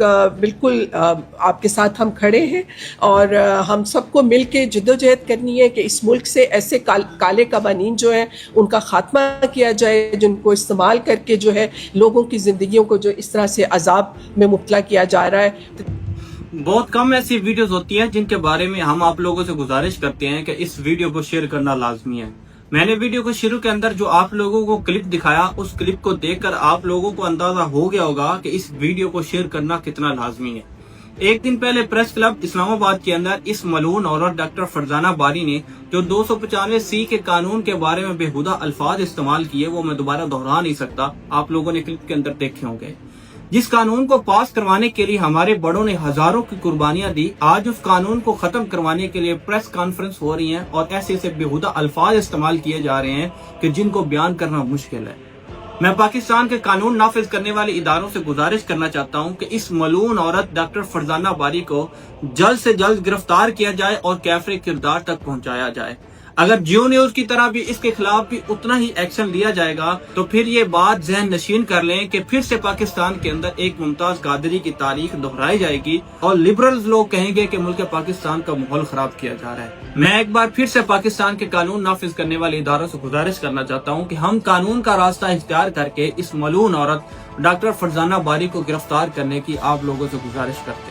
लोग बिल्कुल आपके साथ हम खड़े हैं और हम सबको मिल के जद्दोजहद करनी है कि इस मुल्क से ऐसे काले कवानीन जो हैं उनका खात्मा किया जाए, जिनको इस्तेमाल करके जो है लोगों की ज़िंदगियों को जो इस तरह से अजाब में मुब्तला किया जा रहा है। बहुत कम ऐसी वीडियोस होती हैं जिनके बारे में हम आप लोगों से गुजारिश करते हैं कि इस वीडियो को शेयर करना लाजमी है। मैंने वीडियो को शुरू के अंदर जो आप लोगों को क्लिप दिखाया, उस क्लिप को देखकर आप लोगों को अंदाजा हो गया होगा कि इस वीडियो को शेयर करना कितना लाजमी है। एक दिन पहले प्रेस क्लब इस्लामाबाद के अंदर इस मलून औरत डॉक्टर फरजाना बारी ने जो 295C के कानून के बारे में बेहुदा अल्फाज इस्तेमाल किए, वो मैं दोबारा दोहरा नहीं सकता, आप लोगों ने क्लिप के अंदर देखे होंगे। जिस कानून को पास करवाने के लिए हमारे बड़ों ने हजारों की कुर्बानियां दी, आज उस कानून को खत्म करवाने के लिए प्रेस कॉन्फ्रेंस हो रही है और ऐसे ऐसे बेहुदा अल्फाज इस्तेमाल किए जा रहे हैं कि जिनको बयान करना मुश्किल है। मैं पाकिस्तान के कानून नाफिज करने वाले इदारों से गुजारिश करना चाहता हूं कि इस मलून औरत डॉक्टर फरजाना बारी को जल्द से जल्द गिरफ्तार किया जाए और कैफरे किरदार तक पहुंचाया जाए। अगर जियो न्यूज की तरह भी इसके खिलाफ भी उतना ही एक्शन लिया जाएगा तो फिर ये बात जहन नशीन कर लें कि फिर से पाकिस्तान के अंदर एक मुमताज कादरी की तारीख दोहराई जाएगी और लिबरल्स लोग कहेंगे कि मुल्क पाकिस्तान का माहौल खराब किया जा रहा है। मैं एक बार फिर से पाकिस्तान के कानून नाफिज करने वाले इदारों से गुजारिश करना चाहता हूँ कि हम कानून का रास्ता इख्तियार करके इस मलून औरत डॉक्टर फरजाना बारी को गिरफ्तार करने की आप लोगों से गुजारिश करते हैं।